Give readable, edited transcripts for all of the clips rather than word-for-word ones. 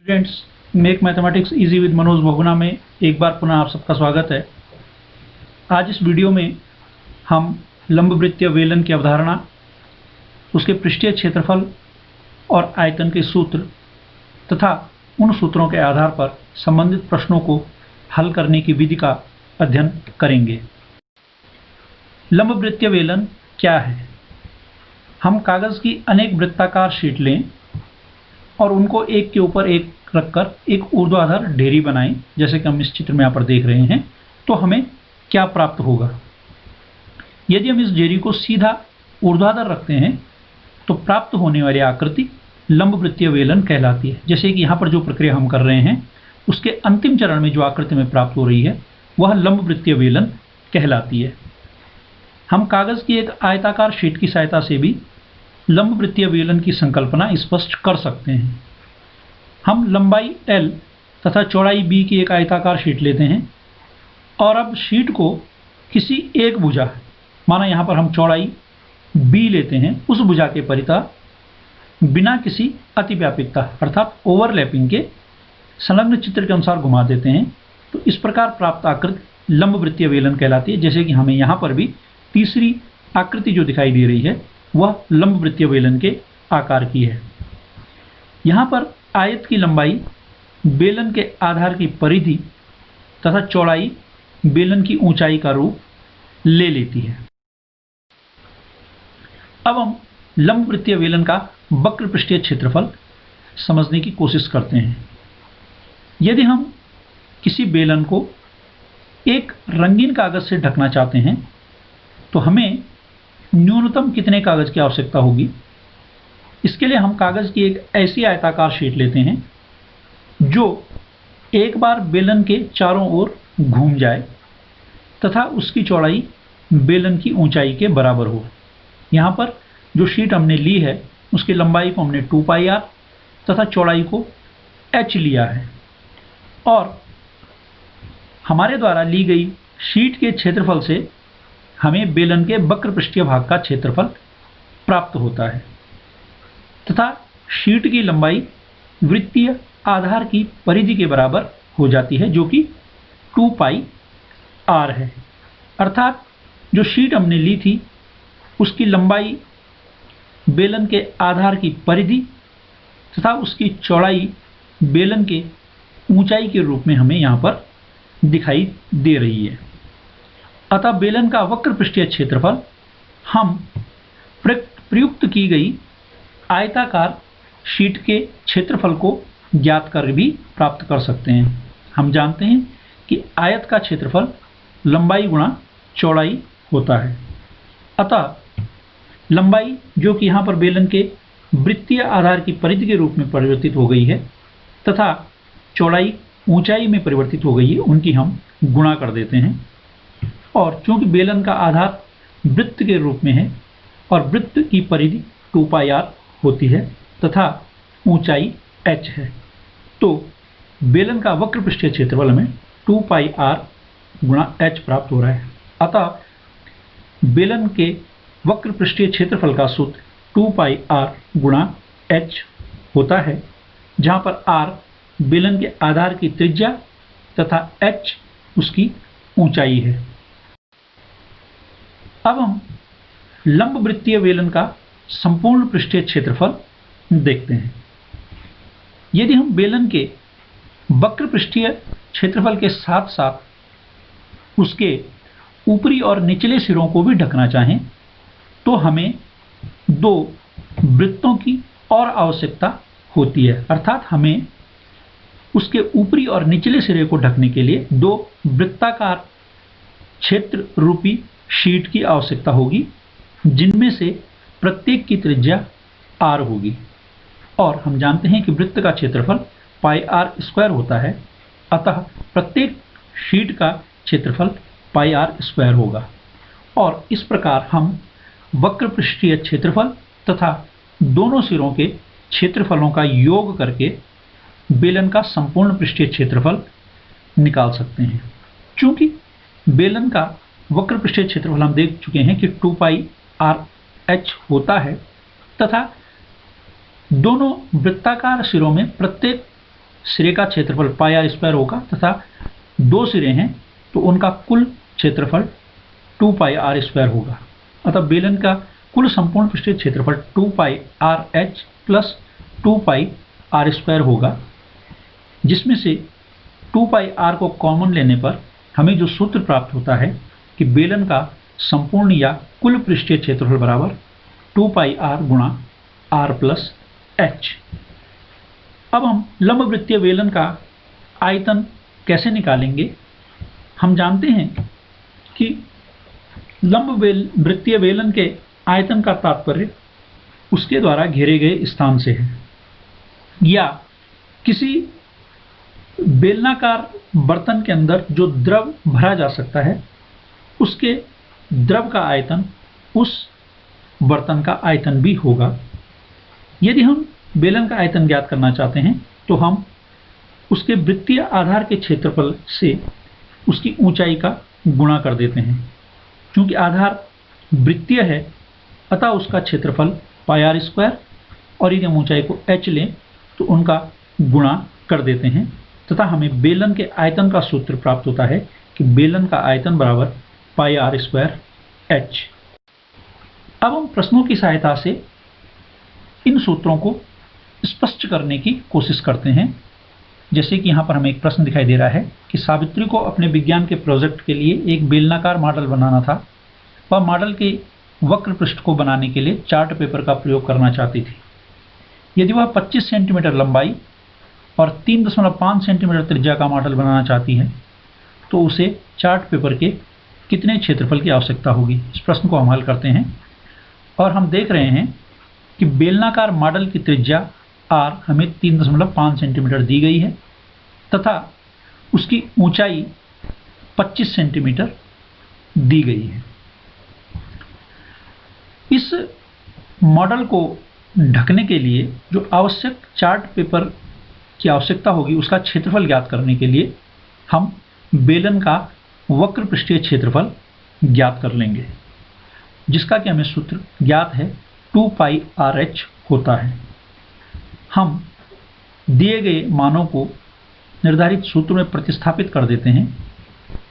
Students, make mathematics easy with Manoj Bahuguna में एक बार पुनः आप सबका स्वागत है। आज इस वीडियो में हम लंबवृत्तीय वेलन की अवधारणा, उसके पृष्ठीय क्षेत्रफल और आयतन के सूत्र तथा उन सूत्रों के आधार पर संबंधित प्रश्नों को हल करने की विधि का अध्ययन करेंगे। लंबवृत्तीय वेलन क्या है? हम कागज की अनेक वृत्ताकार शीट लें और उनको एक के ऊपर एक रखकर एक ऊर्ध्वाधर ढेरी बनाएं, जैसे कि हम इस चित्र में यहाँ पर देख रहे हैं, तो हमें क्या प्राप्त होगा? यदि हम इस ढेरी को सीधा ऊर्ध्वाधर रखते हैं तो प्राप्त होने वाली आकृति लंबवृत्तीय वेलन कहलाती है। जैसे कि यहाँ पर जो प्रक्रिया हम कर रहे हैं, उसके अंतिम चरण में जो आकृति में प्राप्त हो रही है वह लंबवृत्तीय वेलन कहलाती है। हम कागज की एक आयताकार शीट की सहायता से भी लंबवृत्तीय वेलन की संकल्पना स्पष्ट कर सकते हैं। हम लंबाई L तथा चौड़ाई B की एक आयताकार शीट लेते हैं और अब शीट को किसी एक भुजा, माना यहाँ पर हम चौड़ाई B लेते हैं, उस भुजा के परितः बिना किसी अतिव्यापिकता अर्थात ओवरलैपिंग के संलग्न चित्र के अनुसार घुमा देते हैं, तो इस प्रकार प्राप्त आकृति लंबवृत्तीय वेलन कहलाती है। जैसे कि हमें यहाँ पर भी तीसरी आकृति जो दिखाई दे रही है वह लंबवृत्तीय वेलन के आकार की है। यहाँ पर आयत की लंबाई बेलन के आधार की परिधि तथा चौड़ाई बेलन की ऊंचाई का रूप ले लेती है। अब हम लंबवृत्तीय वेलन का वक्र पृष्ठीय क्षेत्रफल समझने की कोशिश करते हैं। यदि हम किसी बेलन को एक रंगीन कागज से ढकना चाहते हैं तो हमें न्यूनतम कितने कागज की आवश्यकता होगी? इसके लिए हम कागज की एक ऐसी आयताकार शीट लेते हैं जो एक बार बेलन के चारों ओर घूम जाए तथा उसकी चौड़ाई बेलन की ऊंचाई के बराबर हो। यहाँ पर जो शीट हमने ली है उसकी लंबाई को हमने 2πr तथा चौड़ाई को h लिया है और हमारे द्वारा ली गई शीट के क्षेत्रफल से हमें बेलन के वक्र पृष्ठीय भाग का क्षेत्रफल प्राप्त होता है तथा शीट की लंबाई वृत्तीय आधार की परिधि के बराबर हो जाती है, जो कि 2πr है। अर्थात जो शीट हमने ली थी उसकी लंबाई बेलन के आधार की परिधि तथा उसकी चौड़ाई बेलन के ऊंचाई के रूप में हमें यहाँ पर दिखाई दे रही है। अतः बेलन का वक्र पृष्ठीय क्षेत्रफल हम प्रयुक्त की गई आयताकार शीट के क्षेत्रफल को ज्ञात कर भी प्राप्त कर सकते हैं। हम जानते हैं कि आयत का क्षेत्रफल लंबाई गुणा चौड़ाई होता है। अतः लंबाई, जो कि यहाँ पर बेलन के वृत्तीय आधार की परिधि के रूप में परिवर्तित हो गई है तथा चौड़ाई ऊंचाई में परिवर्तित हो गई है, उनकी हम गुणा कर देते हैं। और चूंकि बेलन का आधार वृत्त के रूप में है और वृत्त की परिधि 2πr होती है तथा ऊंचाई h है, तो बेलन का वक्र पृष्ठीय क्षेत्रफल में 2πr गुणा h प्राप्त हो रहा है। अतः बेलन के वक्र पृष्ठीय क्षेत्रफल का सूत्र 2πr गुणा h होता है, जहाँ पर r बेलन के आधार की त्रिज्या तथा h उसकी ऊंचाई है। अब हम लंबवृत्तीय वेलन का संपूर्ण पृष्ठीय क्षेत्रफल देखते हैं। यदि हम बेलन के वक्र पृष्ठीय क्षेत्रफल के साथ साथ उसके ऊपरी और निचले सिरों को भी ढकना चाहें तो हमें दो वृत्तों की और आवश्यकता होती है। अर्थात हमें उसके ऊपरी और निचले सिरे को ढकने के लिए दो वृत्ताकार क्षेत्र रूपी शीट की आवश्यकता होगी, जिनमें से प्रत्येक की त्रिज्या r होगी। और हम जानते हैं कि वृत्त का क्षेत्रफल πr² होता है, अतः प्रत्येक शीट का क्षेत्रफल πr² होगा। और इस प्रकार हम वक्र पृष्ठीय क्षेत्रफल तथा दोनों सिरों के क्षेत्रफलों का योग करके बेलन का संपूर्ण पृष्ठीय क्षेत्रफल निकाल सकते हैं। चूंकि बेलन का वक्र पृष्ठीय क्षेत्रफल हम देख चुके हैं कि 2πrh होता है तथा दोनों वृत्ताकार सिरों में प्रत्येक सिरे का क्षेत्रफल पाई आर स्क्वायर होगा तथा 2 सिरे हैं तो उनका कुल क्षेत्रफल 2 पाई आर स्क्वायर होगा। अतः बेलन का कुल संपूर्ण पृष्ठीय क्षेत्रफल 2 pi R H plus 2 pi R square होगा, जिसमें से 2 पाई आर को कॉमन लेने पर हमें जो सूत्र प्राप्त होता है कि बेलन का संपूर्ण या कुल पृष्ठीय क्षेत्रफल बराबर 2 पाई आर गुणा आर प्लस एच। अब हम लंबवृत्तीय बेलन का आयतन कैसे निकालेंगे? हम जानते हैं कि लंबवृत्तीय बेलन के आयतन का तात्पर्य उसके द्वारा घेरे गए स्थान से है, या किसी बेलनाकार बर्तन के अंदर जो द्रव भरा जा सकता है उसके द्रव का आयतन उस बर्तन का आयतन भी होगा। यदि हम बेलन का आयतन ज्ञात करना चाहते हैं तो हम उसके वृत्तीय आधार के क्षेत्रफल से उसकी ऊंचाई का गुणा कर देते हैं। क्योंकि आधार वृत्तीय है अतः उसका क्षेत्रफल पाई आर स्क्वायर, और यदि हम ऊंचाई को h लें तो उनका गुणा कर देते हैं तथा हमें बेलन के आयतन का सूत्र प्राप्त होता है कि बेलन का आयतन बराबर पाई आर स्क्वायर एच। अब हम प्रश्नों की सहायता से इन सूत्रों को स्पष्ट करने की कोशिश करते हैं। जैसे कि यहाँ पर हमें एक प्रश्न दिखाई दे रहा है कि सावित्री को अपने विज्ञान के प्रोजेक्ट के लिए एक बेलनाकार मॉडल बनाना था। वह मॉडल के वक्र पृष्ठ को बनाने के लिए चार्ट पेपर का प्रयोग करना चाहती थी। यदि वह 25 सेंटीमीटर लंबाई और 3.5 सेंटीमीटर त्रिज्या का मॉडल बनाना चाहती है तो उसे चार्ट पेपर के कितने क्षेत्रफल की आवश्यकता होगी? इस प्रश्न को हम हल करते हैं और हम देख रहे हैं कि बेलनाकार मॉडल की त्रिज्या r हमें 3.5 सेंटीमीटर दी गई है तथा उसकी ऊंचाई 25 सेंटीमीटर दी गई है। इस मॉडल को ढकने के लिए जो आवश्यक चार्ट पेपर की आवश्यकता होगी उसका क्षेत्रफल ज्ञात करने के लिए हम बेलन का वक्र पृष्ठीय क्षेत्रफल ज्ञात कर लेंगे, जिसका कि हमें सूत्र ज्ञात है 2 पाई आर एच होता है। हम दिए गए मानों को निर्धारित सूत्र में प्रतिस्थापित कर देते हैं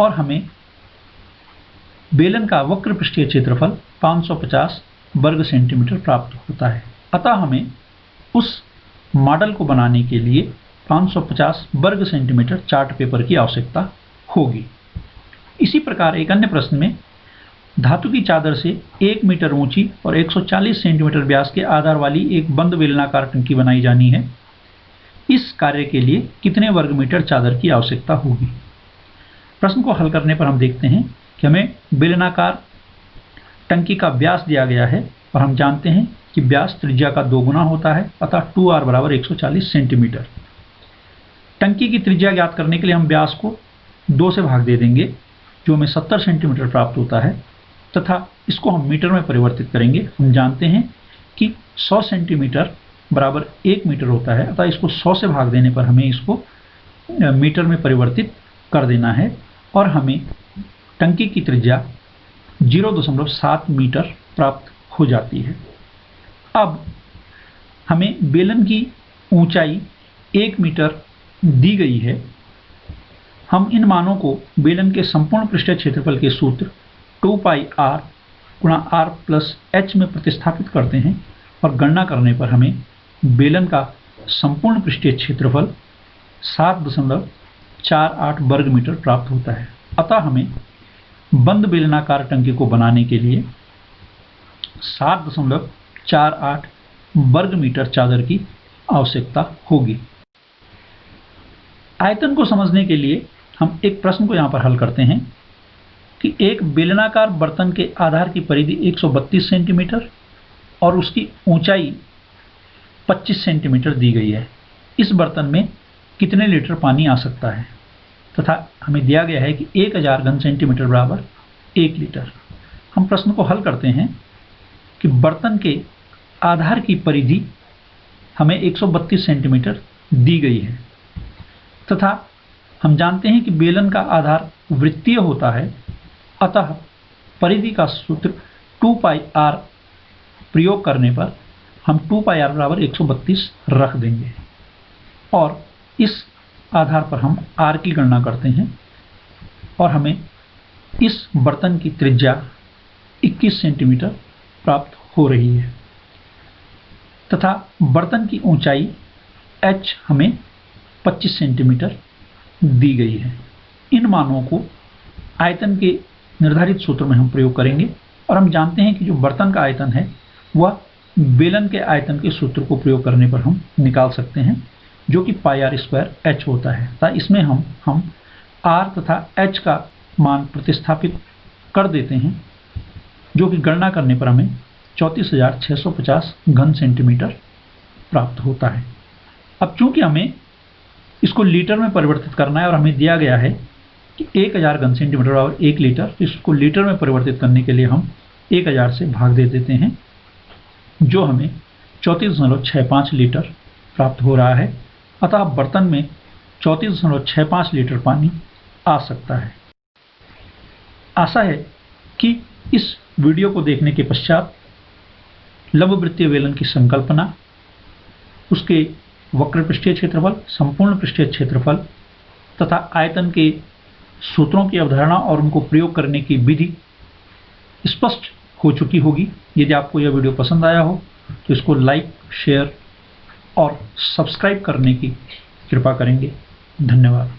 और हमें बेलन का वक्र पृष्ठीय क्षेत्रफल 550 वर्ग सेंटीमीटर प्राप्त होता है। अतः हमें उस मॉडल को बनाने के लिए 550 वर्ग सेंटीमीटर चार्ट पेपर की आवश्यकता होगी। इसी प्रकार एक अन्य प्रश्न में धातु की चादर से 1 मीटर ऊंची और 140 सेंटीमीटर व्यास के आधार वाली एक बंद बेलनाकार टंकी बनाई जानी है। इस कार्य के लिए कितने वर्ग मीटर चादर की आवश्यकता होगी? प्रश्न को हल करने पर हम देखते हैं कि हमें बेलनाकार टंकी का व्यास दिया गया है और हम जानते हैं कि व्यास त्रिज्या का 2 गुना होता है, अतः 2r बराबर 140 सेंटीमीटर। टंकी की त्रिज्या ज्ञात करने के लिए हम व्यास को 2 से भाग दे देंगे जो हमें 70 सेंटीमीटर प्राप्त होता है तथा इसको हम मीटर में परिवर्तित करेंगे। हम जानते हैं कि 100 सेंटीमीटर बराबर 1 मीटर होता है, अतः इसको 100 से भाग देने पर हमें इसको मीटर में परिवर्तित कर देना है और हमें टंकी की त्रिज्या 0.7 मीटर प्राप्त हो जाती है। अब हमें बेलन की ऊंचाई 1 मीटर दी गई है। हम इन मानों को बेलन के संपूर्ण पृष्ठीय क्षेत्रफल के सूत्र 2 पाई आर गुणा आर प्लस एच में प्रतिस्थापित करते हैं और गणना करने पर हमें बेलन का संपूर्ण पृष्ठीय क्षेत्रफल 7.48 वर्ग मीटर प्राप्त होता है। अतः हमें बंद बेलनाकार टंकी को बनाने के लिए 7.48 वर्ग मीटर चादर की आवश्यकता होगी। आयतन को समझने के लिए हम एक प्रश्न को यहाँ पर हल करते हैं कि एक बेलनाकार बर्तन के आधार की परिधि 132 सेंटीमीटर और उसकी ऊंचाई 25 सेंटीमीटर दी गई है। इस बर्तन में कितने लीटर पानी आ सकता है तथा हमें दिया गया है कि 1000 घन सेंटीमीटर बराबर 1 लीटर। हम प्रश्न को हल करते हैं कि बर्तन के आधार की परिधि हमें 132 सेंटीमीटर दी गई है तथा हम जानते हैं कि बेलन का आधार वृत्तीय होता है, अतः परिधि का सूत्र 2 पाई आर प्रयोग करने पर हम 2 पाई आर बराबर 132 रख देंगे और इस आधार पर हम R की गणना करते हैं और हमें इस बर्तन की त्रिज्या 21 सेंटीमीटर प्राप्त हो रही है तथा बर्तन की ऊंचाई h हमें 25 सेंटीमीटर दी गई है। इन मानों को आयतन के निर्धारित सूत्र में हम प्रयोग करेंगे और हम जानते हैं कि जो बर्तन का आयतन है वह बेलन के आयतन के सूत्र को प्रयोग करने पर हम निकाल सकते हैं, जो कि πr² h होता है। तथा इसमें हम r तथा h का मान प्रतिस्थापित कर देते हैं, जो कि गणना करने पर हमें 34,650 घन सेंटीमीटर प्राप्त होता है। अब चूंकि हमें इसको लीटर में परिवर्तित करना है और हमें दिया गया है कि 1000 घन सेंटीमीटर और 1 लीटर, तो इसको लीटर में परिवर्तित करने के लिए हम 1000 से भाग दे देते हैं, जो हमें 34.65 लीटर प्राप्त हो रहा है। अतः बर्तन में 34.65 लीटर पानी आ सकता है। आशा है कि इस वीडियो को देखने के पश्चात लंबवृत्तीय बेलन की संकल्पना, उसके वक्र पृष्ठीय क्षेत्रफल, संपूर्ण पृष्ठीय क्षेत्रफल तथा आयतन के सूत्रों की अवधारणा और उनको प्रयोग करने की विधि स्पष्ट हो चुकी होगी। यदि आपको यह वीडियो पसंद आया हो तो इसको लाइक, शेयर और सब्सक्राइब करने की कृपा करेंगे। धन्यवाद।